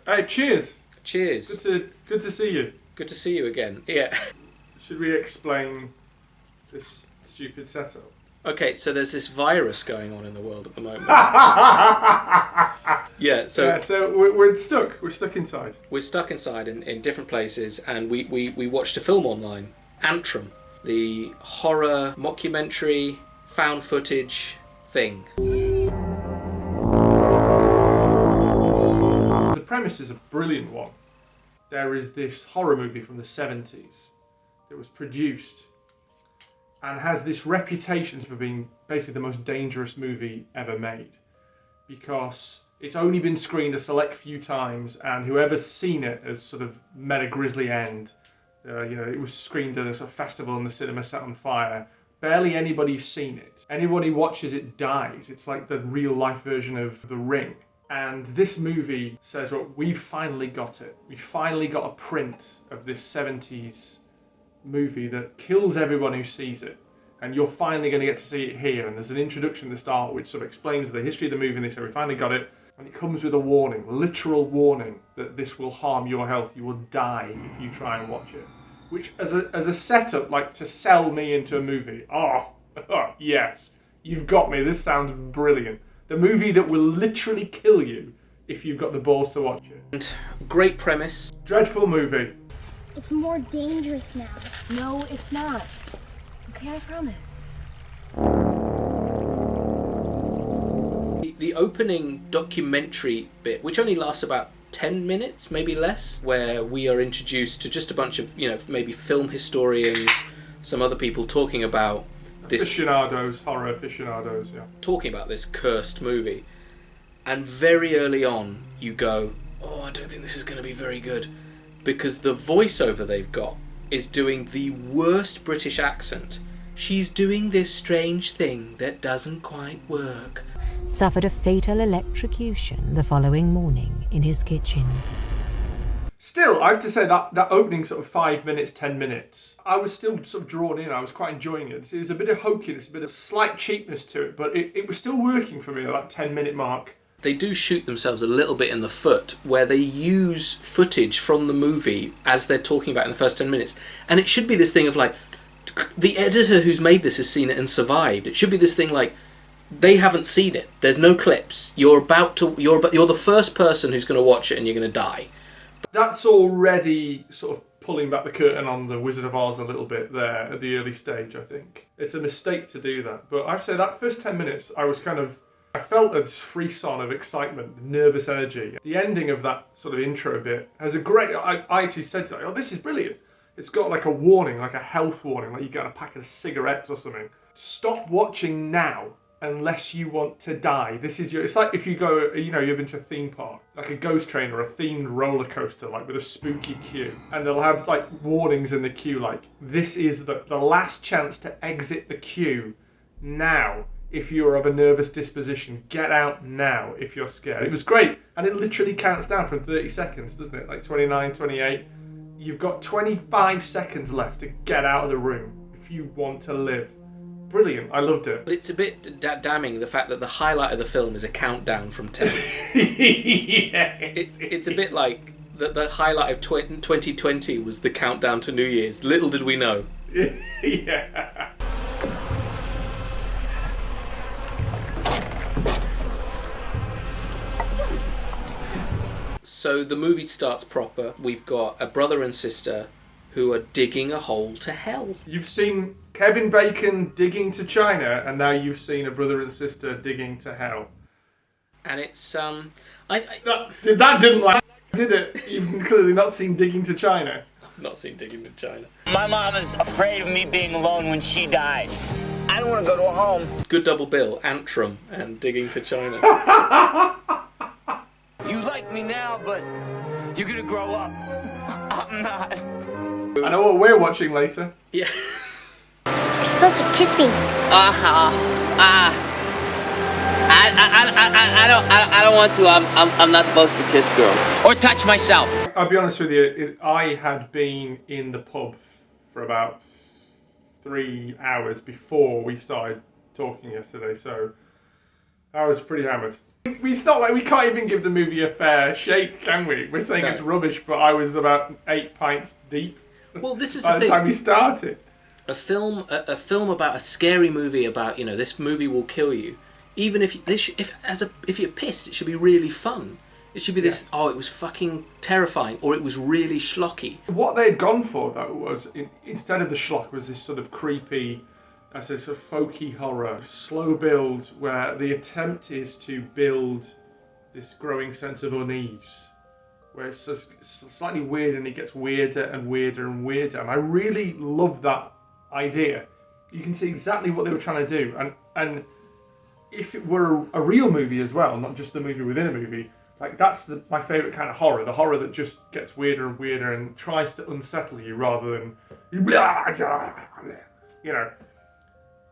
Hey, cheers. Cheers. Good to see you. Good to see you again. Yeah. Should we explain this stupid setup? Okay, so there's this virus going on in the world at the moment. So we're stuck. We're stuck inside. We're stuck inside in different places, and we watched a film online, Antrum, the horror mockumentary found footage thing. The premise is a brilliant one. There is this horror movie from the 70s that was produced and has this reputation for being basically the most dangerous movie ever made, because it's only been screened a select few times, and whoever's seen it has sort of met a grisly end. It was screened at a sort of festival and the cinema set on fire. Barely anybody's seen it. Anybody watches it dies. It's like the real life version of The Ring. And this movie says, well, we've finally got it. We finally got a print of this 70s movie that kills everyone who sees it. And you're finally going to get to see it here. And there's an introduction at the start which sort of explains the history of the movie, and they say, we finally got it. And it comes with a warning, literal warning, that this will harm your health. You will die if you try and watch it. Which, as a setup, like to sell me into a movie, yes, you've got me. This sounds brilliant. The movie that will literally kill you if you've got the balls to watch it. And great premise. Dreadful movie. It's more dangerous now. No, it's not. Okay, I promise. The opening documentary bit, which only lasts about 10 minutes, maybe less, where we are introduced to just a bunch of, maybe film historians, some other people talking about this... Horror aficionados, yeah. Talking about this cursed movie. And very early on, you go, I don't think this is going to be very good. Because the voiceover they've got is doing the worst British accent. She's doing this strange thing that doesn't quite work. Suffered a fatal electrocution the following morning in his kitchen. Still, I have to say that opening sort of 5 minutes, 10 minutes, I was still sort of drawn in. I was quite enjoying it. It was a bit of hokiness, a bit of slight cheapness to it, but it was still working for me at that 10-minute mark. They do shoot themselves a little bit in the foot, where they use footage from the movie as they're talking about in the first 10 minutes. And it should be this thing of like, the editor who's made this has seen it and survived. It should be this thing like, they haven't seen it. There's no clips. You're the first person who's going to watch it and you're going to die. That's already sort of pulling back the curtain on the Wizard of Oz a little bit there at the early stage, I think. It's a mistake to do that. But I have to say, that first 10 minutes, I felt a frisson of excitement, nervous energy. The ending of that sort of intro bit has a great... I actually said to her, this is brilliant. It's got like a warning, like a health warning, like you get a packet of cigarettes or something. Stop watching now unless you want to die. It's like if you go, you've been to a theme park, like a ghost train or a themed roller coaster, like with a spooky queue, and they'll have like warnings in the queue, like this is the last chance to exit the queue now. If you're of a nervous disposition, get out now if you're scared. It was great, and it literally counts down from 30 seconds, doesn't it? Like 29, 28. You've got 25 seconds left to get out of the room if you want to live. Brilliant, I loved it. But it's a bit damning, the fact that the highlight of the film is a countdown from 10. Yes. It's a bit like the highlight of 2020 was the countdown to New Year's. Little did we know. Yeah. So the movie starts proper. We've got a brother and sister who are digging a hole to hell. You've seen Kevin Bacon digging to China, and now you've seen a brother and sister digging to hell. And it's that didn't like, did it? You've clearly not seen Digging to China. I've not seen Digging to China. My mom is afraid of me being alone when she dies. I don't want to go to a home. Good double bill, Antrum and Digging to China. You like me now, but you're gonna grow up. I'm not. I know what we're watching later. Yeah. You're supposed to kiss me. I don't want to. I'm not supposed to kiss girls or touch myself. I'll be honest with you. I had been in the pub for about 3 hours before we started talking yesterday, so I was pretty hammered. It's not like we can't even give the movie a fair shake, can we? We're saying No. it's rubbish, but I was about 8 pints deep Well, this is by the the thing. time we started. A film about a scary movie about, this movie will kill you. Even if you're pissed, it should be really fun. It should be this. Yeah. Oh, it was fucking terrifying, or it was really schlocky. What they had gone for, though, was instead of the schlock, was this sort of creepy, as a sort of folky horror, slow build, where the attempt is to build this growing sense of unease, where it's just slightly weird and it gets weirder and weirder and weirder. And I really love that idea. You can see exactly what they were trying to do, and if it were a real movie as well, not just the movie within a movie. Like, that's my favourite kind of horror. The horror that just gets weirder and weirder and tries to unsettle you rather than...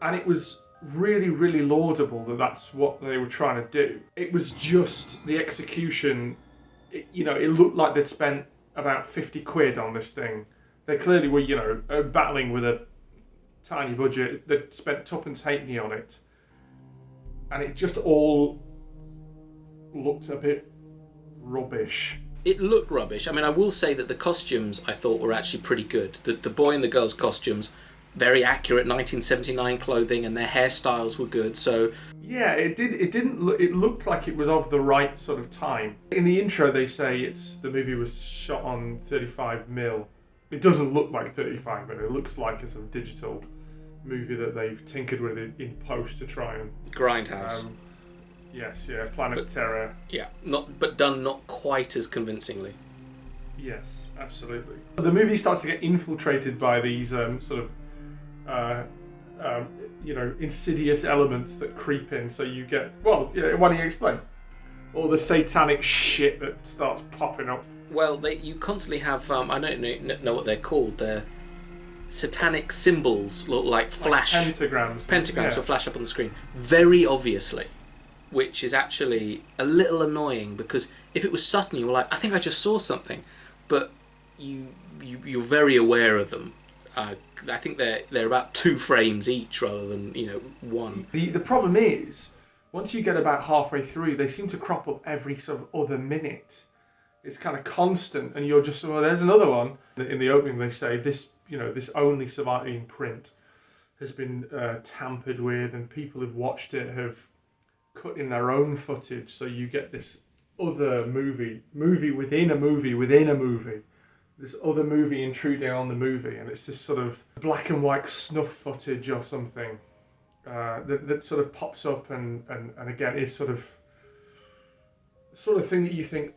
And it was really, really laudable that that's what they were trying to do. It was just the execution. It looked like they'd spent about 50 quid on this thing. They clearly were, battling with a tiny budget. They'd spent tuppence halfpenny on it. And it just all looked a bit rubbish. It looked rubbish. I mean, I will say that the costumes I thought were actually pretty good. The boy and the girl's costumes, very accurate 1979 clothing, and their hairstyles were good. So yeah, it didn't look. It looked like it was of the right sort of time. In the intro, they say the movie was shot on 35mm. It doesn't look like 35mm. It looks like a sort of digital movie that they've tinkered with it in post to try and Grindhouse. Yes, yeah, Planet Terror. Yeah, but done not quite as convincingly. Yes, absolutely. The movie starts to get infiltrated by these insidious elements that creep in. So you get, why don't you explain? All the satanic shit that starts popping up. Well, you constantly have, I don't know what they're called. They're satanic symbols, look like flash. Like pentagrams. Pentagrams will flash up on the screen, very obviously. Which is actually a little annoying, because if it was sudden, you were like, I think I just saw something, but you're very aware of them. I think they're about 2 frames each rather than 1. The problem is, once you get about halfway through, they seem to crop up every sort of other minute. It's kind of constant, and you're just, there's another one. In the opening, they say this only surviving print has been tampered with, and people who've watched it have cut in their own footage, so you get this other movie within a movie within a movie, this other movie intruding on the movie, and it's this sort of black and white snuff footage or something that sort of pops up and again is sort of thing that you think,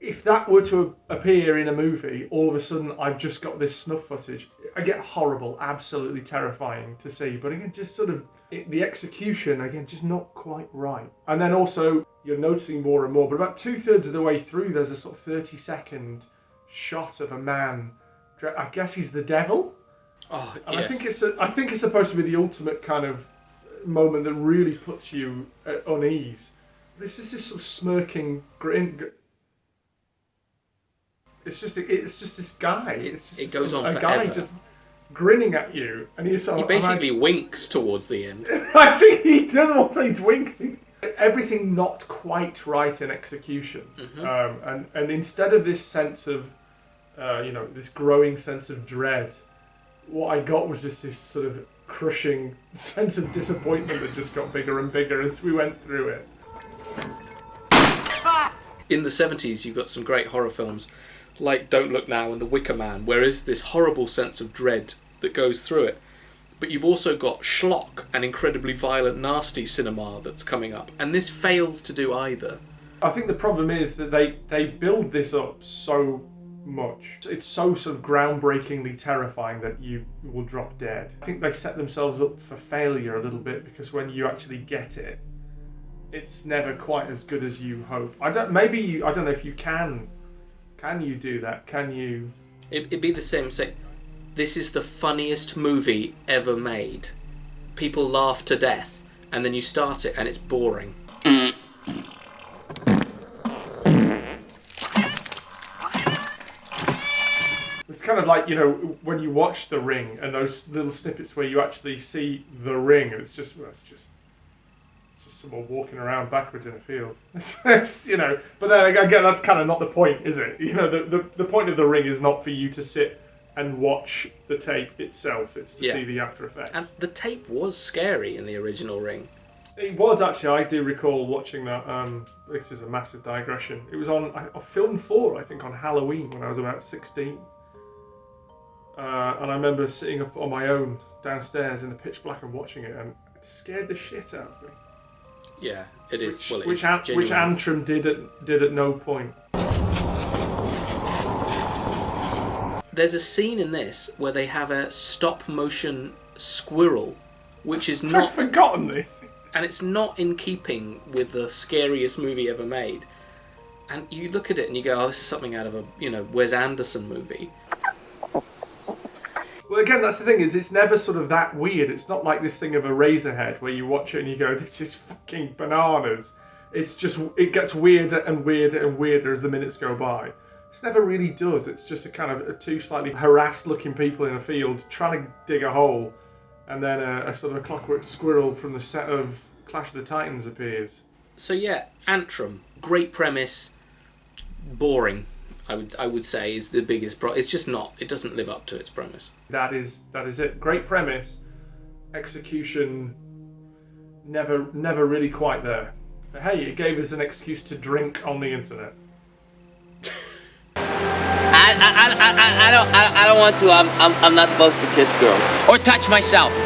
if that were to appear in a movie, all of a sudden I've just got this snuff footage. I get horrible, absolutely terrifying to see, but again, just sort of the execution, again, just not quite right. And then also, you're noticing more and more, but about 2/3 of the way through, there's a sort of 30-second shot of a man. I guess he's the devil. Oh, and yes. I think it's supposed to be the ultimate kind of moment that really puts you at unease. This is this sort of smirking grin. It's just this guy. It goes on a forever. guy just grinning at you, and he's He basically winks towards the end. I think he does what he's winking. Everything not quite right in execution, and instead of this sense of, this growing sense of dread, what I got was just this sort of crushing sense of disappointment that just got bigger and bigger as we went through it. In the 70s, you've got some great horror films like Don't Look Now and The Wicker Man, where there's this horrible sense of dread that goes through it. But you've also got schlock and incredibly violent, nasty cinema that's coming up, and this fails to do either. I think the problem is that they build this up so much. It's so sort of groundbreakingly terrifying that you will drop dead. I think they set themselves up for failure a little bit, because when you actually get it, it's never quite as good as you hope. I don't know if you can. Can you do that? Can you? It'd be the same, say, this is the funniest movie ever made. People laugh to death, and then you start it and it's boring. It's kind of like, when you watch The Ring and those little snippets where you actually see the ring, and it's just someone walking around backwards in a field. You know, but then again, that's kind of not the point, is it? You know, the point of The Ring is not for you to sit and watch the tape itself. It's to see the after effects. And the tape was scary in the original Ring. It was actually. I do recall watching that. This is a massive digression. It was on Film 4, I think, on Halloween when I was about 16. And I remember sitting up on my own downstairs in the pitch black and watching it, and it scared the shit out of me. Yeah, it is. Which Antrum did at no point. There's a scene in this where they have a stop motion squirrel, which is I've not, forgotten this. and it's not in keeping with the scariest movie ever made. And you look at it and you go, "Oh, this is something out of a Wes Anderson movie." Well, again, that's the thing, is it's never sort of that weird. It's not like this thing of Eraserhead where you watch it and you go, this is fucking bananas. It's just, it gets weirder and weirder and weirder as the minutes go by. It never really does. It's just a kind of two slightly harassed looking people in a field trying to dig a hole, and then a sort of a clockwork squirrel from the set of Clash of the Titans appears. So yeah, Antrum, great premise, boring. I would say is the biggest problem. It's just not. It doesn't live up to its premise. That is it. Great premise, execution never really quite there. But hey, it gave us an excuse to drink on the internet. I don't want to. I'm not supposed to kiss girls or touch myself.